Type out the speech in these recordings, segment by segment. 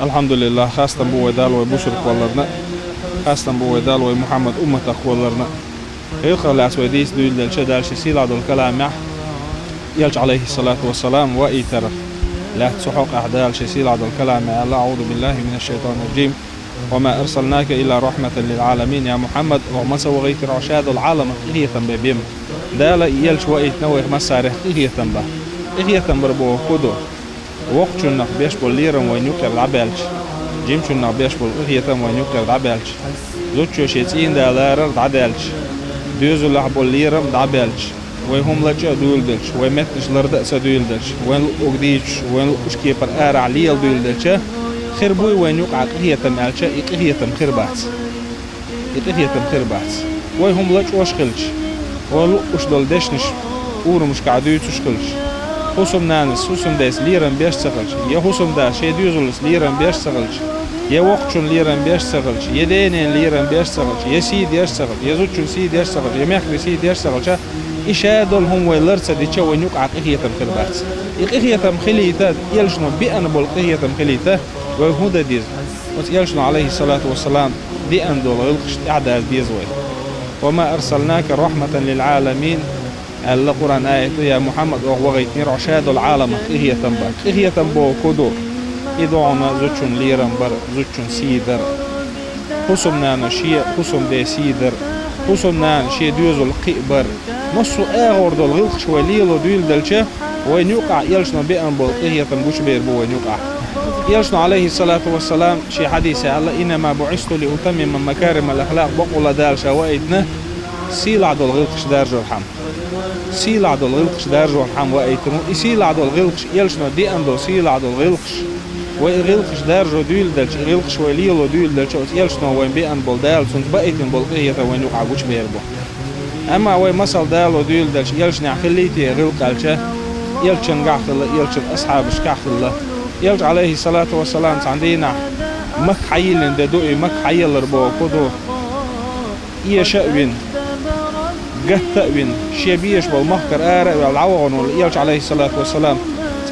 الحمد لله خاصة بو دال وبشر قولرنا خاصة بو دال ومحمد أمة قولرنا يخلع اسوديس دول دل شدال شسيل عدل كلام يلج عليه الصلاة والسلام وإيتر لا تسحق أحدال شسيل عدل كلام الله أعوذ بالله من الشيطان الرجيم وما أرسلناك إلا رحمة للعالمين يا محمد وما سوغيت رشاد العالم إغية ببيم دال يلج وإيت نوغ مساره إغية به إغية بربو كدو وقت شنق بيش بوليرم وينوكر العبالش جيم شنق بيش بول إغيتم وينوكر العبالش زوجو شيتين دالار دعبالش دوزو لعبوليرم دعبالش وهم لجأ دولدلش ومتش لردأس دولدلش وين أقديش وين أشكيبر آرع ليل دولدلش خربوي وينوقع إغيتم ألش إغيتم خربات إغيتم خربات وهم لجأ وشخلش ولو أشدلدشنش أورمش قعدويت وشخلش حسم نانس حسم داس ليرن بيش سغلش يا حسم دا شي دوزولس ليرن بيش سغلش يا وقتشون ليرن بيش سغلش يا دينين ليرن بيش سغلش يا سيد يش سغلش يا زوجشون سيد يش سغلش يا مخري سيد يش سغلش إشادول هم ويلرس دي تشو ونيوك عقيقيتم خلبات إقيقيتم خليتا يلشنو بأن بالقيتم خليتا وهذا ديز يلشنو عليه الصلاة والسلام دي أن دول غلقش أعداد ديزوي وما أرسلناك رحمة للعالمين القرآن آية يا محمد وغيتني رشاد العالم إهي تنبا إهي تنبو كدو إدعونا زوجون ليرن بر زوجون سيدر حسمنا نشيء حسم دي سيدر حسمنا نشيء دوزو القئبر نصو آغور دول غلقش وليلو دويل دلشه وين يوقع يلشنا بأن بول إهي تنبوش بيربو وين يوقع يلشنا عليه الصلاة والسلام شي حديث الله إنما بعثت لأتمم مكارم الأخلاق بقول دال شوائدنا سيل عدو الغلقش دارجو الحمد سيل عدو الغلقش دارجو الحم وأيتمو سيل عدو الغلقش يلشنا دي أندو سيل عدو الغلقش وغلقش دارجو دويل دلش غلقش وليلو دويل دلش يلشنا وين بي أن بول دال سنت بأيتن بول إهيتا وين يقع وش بيربو أما وين مسال دالو دويل دلش يلشنا خليتي غلق الشه يلشن قاحل يلشن أصحابش قاحل يلش عليه الصلاة والسلام عندنا مك حيلن دوئي مك حيل ربو كدو إيه شأوين قتأوين شيبيش بالمحكر آرق والعوغن والإيالش عليه الصلاة والسلام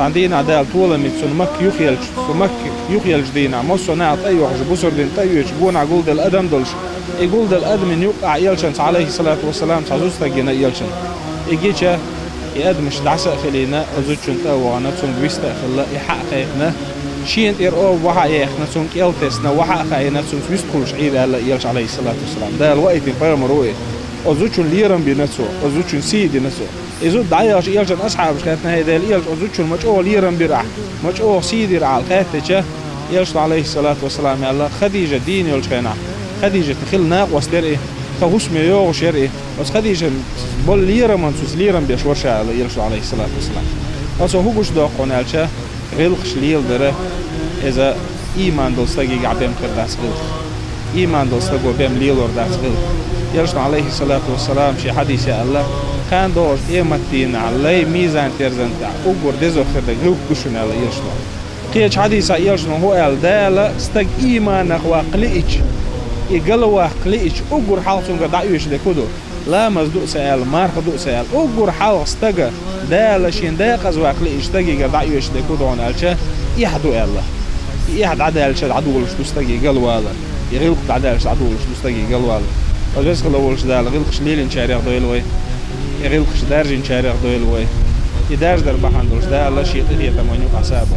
عندنا دال طولة ميتسون مك يخيلش ومك يخيلش دينا مصو ناعط أيوح جبسر دين طيوش بونا قول دل أدم دلش يقول دل أدم يوقع إيالشن عليه الصلاة والسلام تعزوستا جينا إيالشن إيجيشا يأدمش دعسا خلينا أزوجشن تاوانا تسون بيستا خلا يحق خيخنا شين إرقو وحا يخنا تسون كيلتسنا وحا خينا تسون بيسكولش عيدا هلا إيالش عليه الصلاة والسلام ده الوقت ينفرم روئي أزوجشن ليرن بنفسه أزوجشن سيد نفسه إزود دعياش إيالشن أصحابش كانتنا هيدا الإيالش أزوجشن مجأوه ليرن برع مجأوه سيد رعال كاتشة إيالش عليه الصلاة والسلام يا الله خديجة دين يلش كينا خديجة تخل ناقوس درئي فهسمي يوغ شرئي بس خديجة بول ليرن منسوس ليرن بيشورش على إيالش عليه الصلاة والسلام أصو هو بوش داقون ألشة غلقش ليل دره إذا إيمان دلستاقي عبيم كرداس غلق إيمان دلستاقو بيم ليل ورداس غلق يلشن عليه الصلاة والسلام شي حديث يا الله كان دور إيمتين علي ميزان تيرزن تاع أقور ديزو خردك هو كشن على يلشن قيش حديث يلشن هو الدالة استق إيمانك وقلئش يقلوا وقلئش أقور حالسون قد عيوش لكودو لا مزدوء سأل مارخ دوء سأل أقور حال استقى دالة شين داقز وقلئش تقي قد عيوش لكودو عن ألشا يحدو الله يحد عدا ألشا عدولش تستقي قلوا الله يغلق عدا ألشا عدولش تستقي قلوا الله وجلس خلوش دال غلقش ليل شارع دويلوي يغلقش دارج شارع دويلوي يدارج در بحندوش دال لا شيء غير تمانيو حسابه